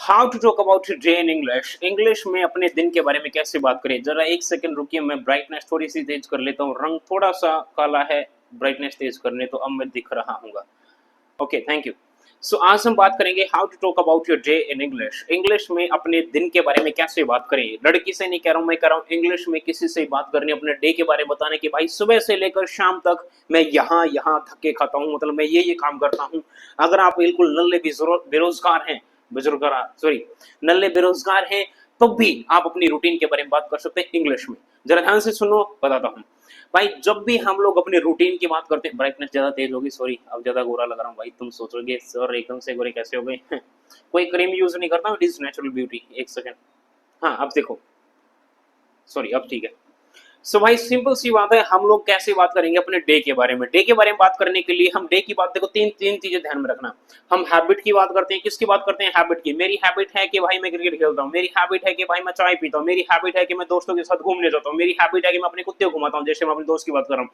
How to talk about day in English. English में अपने दिन के बारे में कैसे बात करें। जरा एक सेकंड रुकिए, मैं ब्राइटनेस थोड़ी सी तेज कर लेता हूँ। रंग थोड़ा सा काला है, ब्राइटनेस तेज करने तो अब मैं दिख रहा हूँ। Okay, thank you. सो आज हम बात करेंगे how to talk about your day in English. English में अपने दिन के बारे में कैसे बात करें। लड़की से नहीं कह रहा हूँ, मैं कह रहा हूँ इंग्लिश में किसी से बात करनी, अपने डे के बारे में बताने की भाई सुबह से लेकर शाम तक मैं यहाँ यहाँ धक्के खाता हूँ, मतलब मैं ये काम करता हूँ। अगर आप बिल्कुल नल्ले बेरोजगार हैं, सॉरी नल्ले बेरोजगार हैं, तब भी आप अपनी रूटीन के बारे में बात कर सकते हैं इंग्लिश में। जरा ध्यान से सुनो, बताता हूँ भाई। जब भी हम लोग अपने रूटीन की बात करते हैं, ब्राइटनेस ज्यादा तेज होगी, सॉरी अब ज्यादा गोरा लग रहा हूँ भाई। तुम सोचोगे सर एकदम से गोरे कैसे हो गए। कोई क्रीम यूज नहीं करता हूँ, इट इज नेचुरल ब्यूटी। एक सेकंड, हाँ अब देखो, सॉरी अब ठीक है। सो भाई सिंपल सी बात है, हम लोग कैसे बात करेंगे अपने डे के बारे में। डे के बारे में बात करने के लिए हम डे की बात, देखो तीन तीन चीजें ध्यान में रखना। हम हैबिट की बात करते हैं, किसकी बात करते हैं, हैबिट की। मेरी हैबिट है कि भाई मैं क्रिकेट खेलता हूँ, मेरी हैबिट है कि भाई मैं चाय पीता हूँ, मेरी हैबिट है कि मैं दोस्तों के साथ घूमने जाता हूँ, मेरी हैबिट है कि मैं अपने कुत्ते को घुमाता हूँ, जैसे मैं अपने दोस्त की बात कर रहा हूँ।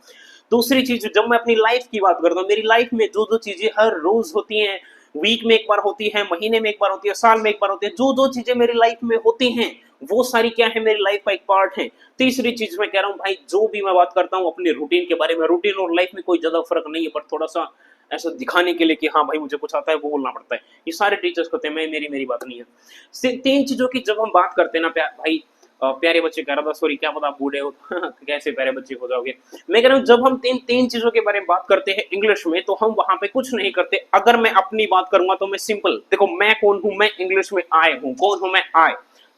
दूसरी चीज, जब मैं अपनी लाइफ की बात करता हूँ, मेरी लाइफ में जो जो चीजें हर रोज होती हैं, वीक में एक बार होती है, महीने में एक बार होती है, साल में एक बार होती है, जो जो चीजें मेरी लाइफ में होती हैं वो सारी क्या है, मेरी लाइफ का एक पार्ट है। तीसरी चीज मैं कह रहा हूँ भाई, जो भी मैं बात करता हूँ अपने रूटीन के बारे में, रूटीन और लाइफ में कोई ज्यादा फर्क नहीं है, पर थोड़ा सा ऐसा दिखाने के लिए कि हाँ भाई मुझे कुछ आता है, वो बोलना पड़ता है। ये सारे टीचर्स कहते हैं, मैं मेरी बात नहीं है। तीन चीजों की जब हम बात करते हैं ना भाई, प्यारे बच्चे कह रहा था, सॉरी क्या पता आप बूढ़े हो कैसे प्यारे बच्चे हो जाओगे। मैं कह रहा हूँ जब हम तीन तीन चीजों के बारे में बात करते हैं इंग्लिश में, तो हम वहां पे कुछ नहीं करते। अगर मैं अपनी बात करूंगा तो मैं सिंपल, देखो मैं कौन हूं, मैं इंग्लिश में आई हूं। कौन हूं मैं, आई।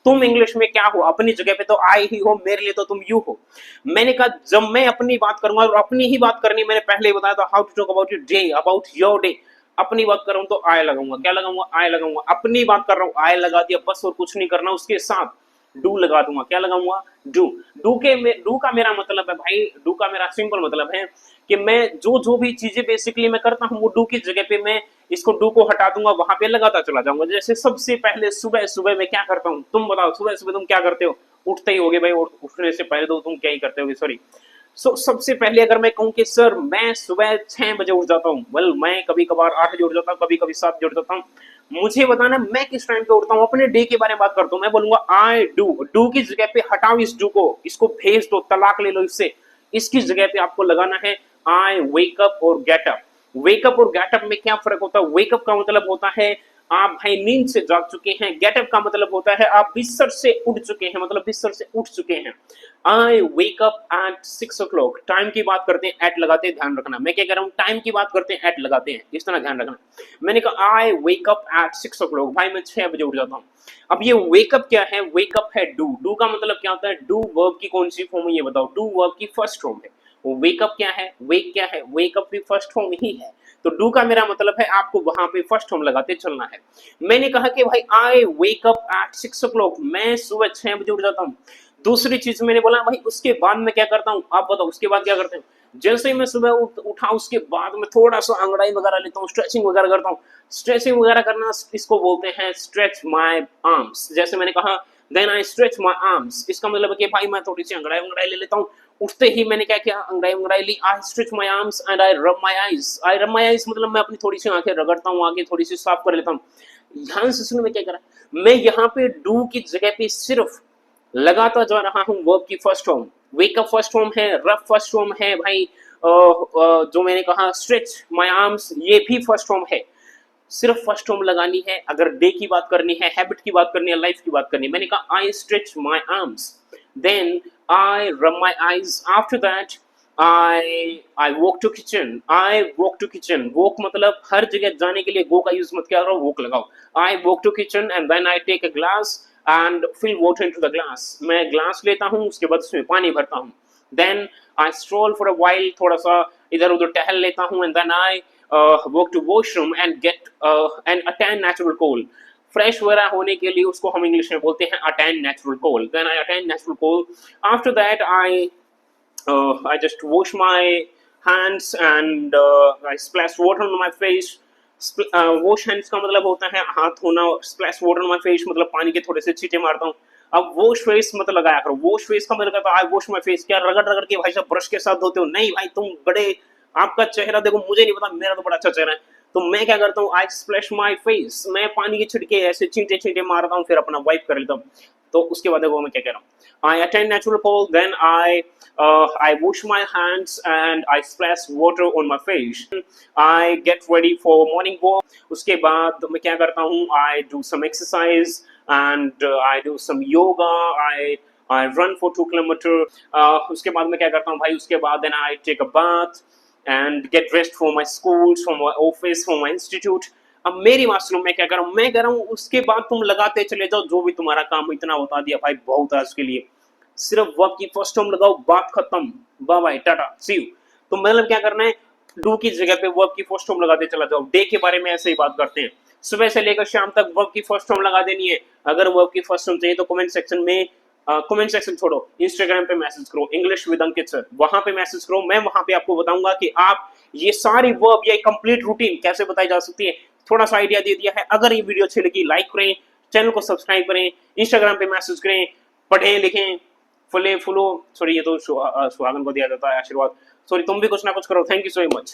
तुम इंग्लिश में क्या हो, अपनी जगह पे तो आई ही हो, मेरे लिए तो तुम यू हो। मैंने कहा जब मैं अपनी बात करूंगा, और अपनी ही बात करनी, मैंने पहले ही बताया था, how to talk about your day, about your day. अपनी बात कर रहा हूं तो आई लगाऊंगा, क्या लगाऊंगा, आई लगाऊंगा। अपनी बात कर रहा हूं, आई लगा दिया बस, और कुछ नहीं करना। उसके साथ डू लगा दूंगा, क्या लगाऊंगा, डू। डू का मेरा मतलब है भाई, डू का मेरा सिंपल मतलब है कि मैं जो जो भी चीजें बेसिकली मैं करता हूँ, वो डू की जगह पे मैं इसको डू को हटा दूंगा, वहां पे लगाता चला जाऊंगा। जैसे सबसे पहले सुबह सुबह मैं क्या करता हूँ, तुम बताओ सुबह सुबह तुम क्या करते हो। उठते ही होगे भाई, उठने से पहले तो तुम क्या ही करते होगे, सॉरी। सबसे पहले अगर मैं कहूँ कि सर मैं सुबह 6 बजे उठ जाता हूँ, वेल मैं कभी कभार 8 बजे उठ जाता हूँ, कभी कभी 7 बजे उठ जाता हूँ। मुझे बताना मैं किस टाइम पे उठता हूँ, अपने डे के बारे में बात करता हूँ। मैं बोलूंगा आई डू। डू की जगह पे हटाओ इस डू को, इसको भेज दो, तलाक ले लो इससे। इसकी जगह पे आपको लगाना है आई वेक अप और गेट अप। वेकअप और गेटअप में क्या फर्क होता है। वेकअप का मतलब होता है आप भाई नींद से जाग चुके हैं। गेटअप का मतलब होता है आप बिस्तर से उठ चुके हैं, मतलब बिस्तर से उठ चुके हैं। I wake up at 6 o'clock। Time की बात करते हैं एट लगाते हैं, ध्यान रखना। मैं क्या कह रहा हूँ, टाइम की बात करते हैं एट लगाते हैं, इस तरह ध्यान रखना। मैंने कहा आई वेक अप एट 6 o'clock, भाई मैं 6 बजे उठ जाता हूँ। अब ये वेकअप क्या है, वेकअप है डू। डू का मतलब क्या होता है, डू वर्ब की कौन सी फॉर्म है ये बताओ। डू वर्ब की फर्स्ट फॉर्म है। वो वेकअप क्या है, वेक क्या है, वेकअप भी फर्स्ट फॉर्म ही है। तो डू का मेरा मतलब है आपको वहां पे फर्स्ट फॉर्म लगाते चलना है। मैंने कहा कि भाई आई वेक अप एट 6 o'clock, मैं सुबह 6 बजे उठ जाता हूँ। दूसरी चीज मैंने बोला भाई उसके बाद मैं क्या करता हूँ, आप बताओ उसके बाद क्या करते हैं। जैसे ही मैं सुबह उठा, उसके बाद मैं थोड़ा सा अंगड़ाई वगैरह लेता हूँ, स्ट्रेचिंग वगैरह करता हूँ। स्ट्रेचिंग वगैरह करना इसको बोलते हैं स्ट्रेच माय आर्म्स। जैसे मैंने कहा then I stretch my arms, इसका मतलब है कि भाई मैं थोड़ी सी अंगड़ाई ले लेता हूँ। उठते ही मैंने क्या किया, अंगड़ाई ली। I stretch my arms and I rub my eyes. I rub my eyes मतलब मैं अपनी थोड़ी सी आंखें रगड़ता हूँ, आंखें थोड़ी सी साफ कर लेता हूँ। ध्यान से सुनो मैं क्या करा, मैं यहाँ पे डू की जगह पे सिर्फ लगाता जा रहा हूँ वर्ब की first form. Wake up first form है, रब फर्स्ट फॉर्म है भाई। जो मैंने कहा स्ट्रेच माय आर्म्स, ये भी फर्स्ट फॉर्म है। सिर्फ फर्स्ट फॉर्म लगानी है अगर डे की बात करनी है, हैबिट की बात करनी है, लाइफ की बात करनी है। मैंने कहा I stretch my arms, then I rub my eyes, after that I walk to kitchen. I walk to kitchen, walk मतलब हर जगह जाने के लिए गो का यूज मत किया करो, वॉक लगाओ। I walk to kitchen and then I take a glass and fill water into the glass. मैं ग्लास लेता हूँ, उसके बाद उसमें पानी भरता हूँ। Then I stroll for a while, थोड़ा सा इधर उधर टहल लेता हूँ। And then I walk to washroom and get and attain natural cold। Fresh वगैरह होने के लिए उसको हम इंग्लिश में बोलते हैं attain natural cold। then I attain natural cold, after that I just wash my hands and I splash water on my face। wash hands का मतलब होता है हाथ धोना, splash water on my face मतलब पानी के थोड़े से छींटे मारता हूँ। अब वॉश फेस मत लगाया करो, वॉश फेस का मतलब आई वॉश माय फेस, क्या रगड़ रगड़ के भाई साहब ब्रश के साथ धोते हो, नहीं भाई तुम बड़े, आपका चेहरा देखो, मुझे नहीं पता, मेरा तो बड़ा अच्छा चेहरा है। तो मैं क्या करता हूँ, आई स्प्लैश माई फेस, मैं पानी के छिड़के ऐसे छींटे छींटे मारता हूँ, फिर अपना वाइप कर लेता हूँ। तो उसके बाद देखो मैं क्या कह रहा हूँ, I attend natural pole, then I wash my hands and I splash water on my face. I get ready for morning walk. उसके बाद मैं क्या करता हूँ, I do some exercise and I do some yoga. I run for 2 kilometer. उसके बाद मैं क्या करता हूँ भाई, उसके बाद then I take a bath and get dressed for my schools, for my office, for my institute. अब मेरी बात सुनो, मैं क्या कर रहा हूँ, मैं कह रहा हूँ उसके बाद तुम लगाते चले जाओ जो भी तुम्हारा काम, इतना बता दिया भाई, बहुत आज के लिए। सिर्फ वर्ब की फर्स्ट फॉर्म लगाओ, बात खत्म, bye bye tata see you. तो मतलब क्या करना है, डू की जगह पे वर्ब की फर्स्ट फॉर्म लगाते चला जाओ। डे के बारे में ऐसे ही बात करते हैं, सुबह से लेकर शाम तक वर्ब की फर्स्ट फॉर्म लगा देनी है। अगर वर्ब की फर्स्ट फॉर्म चाहिए तो कमेंट सेक्शन में, कमेंट सेक्शन छोड़ो, इंस्टाग्राम पे मैसेज करो, इंग्लिश विद अंकित सर, वहां पे मैसेज करो। मैं वहां पे आपको बताऊंगा कि आप ये सारी वर्ब या कंप्लीट रूटीन कैसे बताई जा सकती है। थोड़ा सा आइडिया दे दिया है। अगर ये वीडियो अच्छी लगी लाइक करें, चैनल को सब्सक्राइब करें, इंस्टाग्राम पे मैसेज करें, पढ़ें लिखें, फुले फुलो, सॉरी ये तो सुहागन को दिया जाता है आशीर्वाद। सॉरी, तुम भी कुछ ना कुछ करो। Thank you so much.